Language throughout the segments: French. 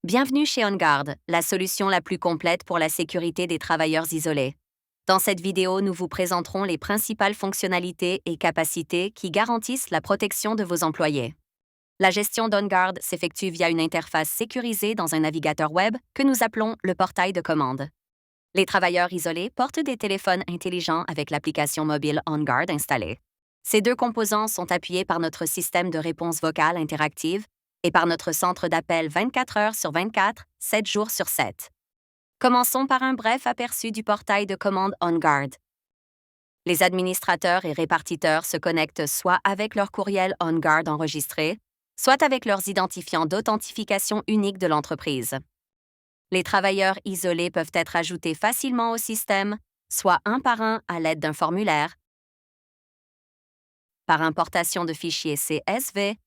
Bienvenue chez OnGuard, la solution la plus complète pour la sécurité des travailleurs isolés. Dans cette vidéo, nous vous présenterons les principales fonctionnalités et capacités qui garantissent la protection de vos employés. La gestion d'OnGuard s'effectue via une interface sécurisée dans un navigateur web que nous appelons le portail de commande. Les travailleurs isolés portent des téléphones intelligents avec l'application mobile OnGuard installée. Ces deux composants sont appuyés par notre système de réponse vocale interactive et par notre centre d'appel 24 heures sur 24, 7 jours sur 7. Commençons par un bref aperçu du portail de commande OnGuard. Les administrateurs et répartiteurs se connectent soit avec leur courriel OnGuard enregistré, soit avec leurs identifiants d'authentification unique de l'entreprise. Les travailleurs isolés peuvent être ajoutés facilement au système, soit un par un à l'aide d'un formulaire, par importation de fichiers CSV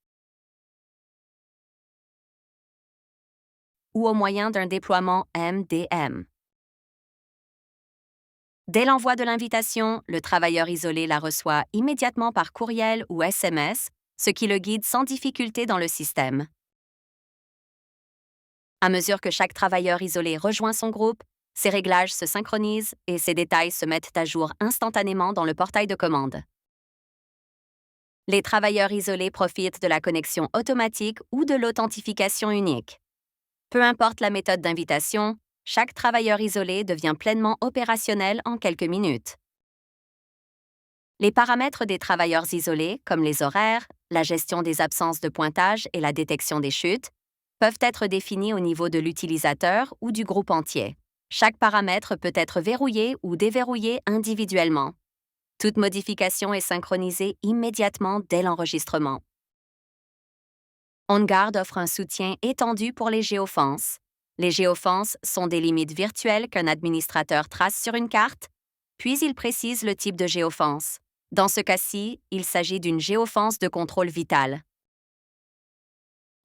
ou au moyen d'un déploiement MDM. Dès l'envoi de l'invitation, le travailleur isolé la reçoit immédiatement par courriel ou SMS, ce qui le guide sans difficulté dans le système. À mesure que chaque travailleur isolé rejoint son groupe, ses réglages se synchronisent et ses détails se mettent à jour instantanément dans le portail de commande. Les travailleurs isolés profitent de la connexion automatique ou de l'authentification unique. Peu importe la méthode d'invitation, chaque travailleur isolé devient pleinement opérationnel en quelques minutes. Les paramètres des travailleurs isolés, comme les horaires, la gestion des absences de pointage et la détection des chutes, peuvent être définis au niveau de l'utilisateur ou du groupe entier. Chaque paramètre peut être verrouillé ou déverrouillé individuellement. Toute modification est synchronisée immédiatement dès l'enregistrement. OnGuard offre un soutien étendu pour les géofenses. Les géofenses sont des limites virtuelles qu'un administrateur trace sur une carte, puis il précise le type de géofense. Dans ce cas-ci, il s'agit d'une géofense de contrôle vital.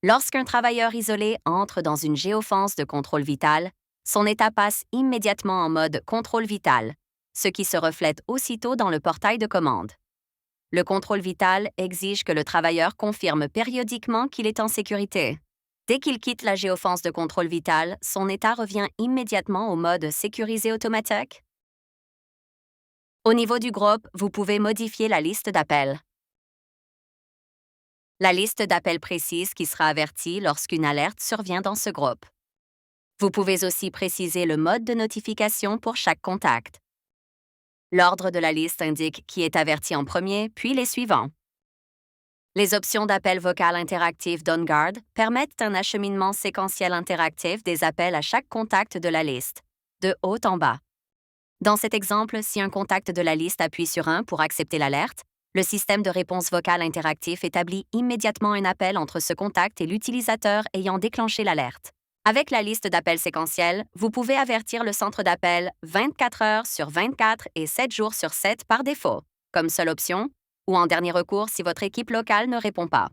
Lorsqu'un travailleur isolé entre dans une géofense de contrôle vital, son état passe immédiatement en mode contrôle vital, ce qui se reflète aussitôt dans le portail de commande. Le contrôle vital exige que le travailleur confirme périodiquement qu'il est en sécurité. Dès qu'il quitte la géofense de contrôle vital, son état revient immédiatement au mode sécurisé automatique. Au niveau du groupe, vous pouvez modifier la liste d'appels. La liste d'appels précise qui sera avertie lorsqu'une alerte survient dans ce groupe. Vous pouvez aussi préciser le mode de notification pour chaque contact. L'ordre de la liste indique qui est averti en premier, puis les suivants. Les options d'appel vocal interactif d'OnGuard permettent un acheminement séquentiel interactif des appels à chaque contact de la liste, de haut en bas. Dans cet exemple, si un contact de la liste appuie sur 1 pour accepter l'alerte, le système de réponse vocale interactif établit immédiatement un appel entre ce contact et l'utilisateur ayant déclenché l'alerte. Avec la liste d'appels séquentiels, vous pouvez avertir le centre d'appel 24 heures sur 24 et 7 jours sur 7 par défaut, comme seule option, ou en dernier recours si votre équipe locale ne répond pas.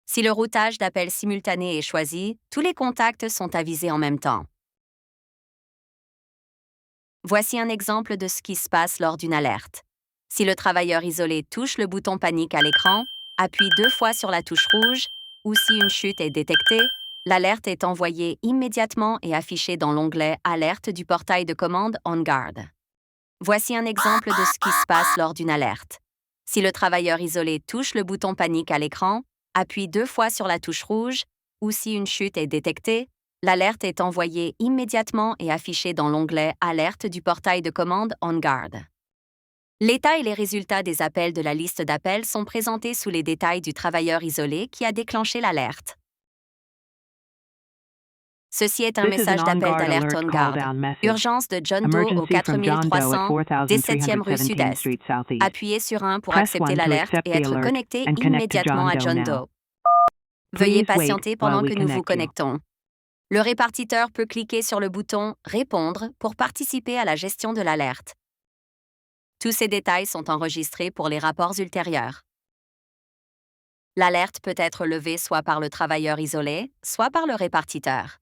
Si le routage d'appels simultanés est choisi, tous les contacts sont avisés en même temps. Voici un exemple de ce qui se passe lors d'une alerte. Si le travailleur isolé touche le bouton panique à l'écran, appuie 2 fois sur la touche rouge, ou si une chute est détectée, l'alerte est envoyée immédiatement et affichée dans l'onglet Alerte du portail de commande OnGuard. Voici un exemple de ce qui se passe lors d'une alerte. Si le travailleur isolé touche le bouton panique à l'écran, appuie 2 fois sur la touche rouge, ou si une chute est détectée, l'alerte est envoyée immédiatement et affichée dans l'onglet Alerte du portail de commande OnGuard. L'état et les résultats des appels de la liste d'appels sont présentés sous les détails du travailleur isolé qui a déclenché l'alerte. Ceci est un This is an message d'appel OnGuard d'alerte alert OnGuard. call-down message. Urgence de John Doe au Emergency from John Doe at 4300, 17e rue 4317 Sud-Est. Street Southeast. Appuyez sur 1 pour Press accepter 1 to l'alerte accept et the être alert connecté and connect to immédiatement John à Doe John now. Doe. Veuillez Please wait patienter while pendant we que nous vous connect you. connectons. Le répartiteur peut cliquer sur le bouton Répondre pour participer à la gestion de l'alerte. Tous ces détails sont enregistrés pour les rapports ultérieurs. L'alerte peut être levée soit par le travailleur isolé, soit par le répartiteur.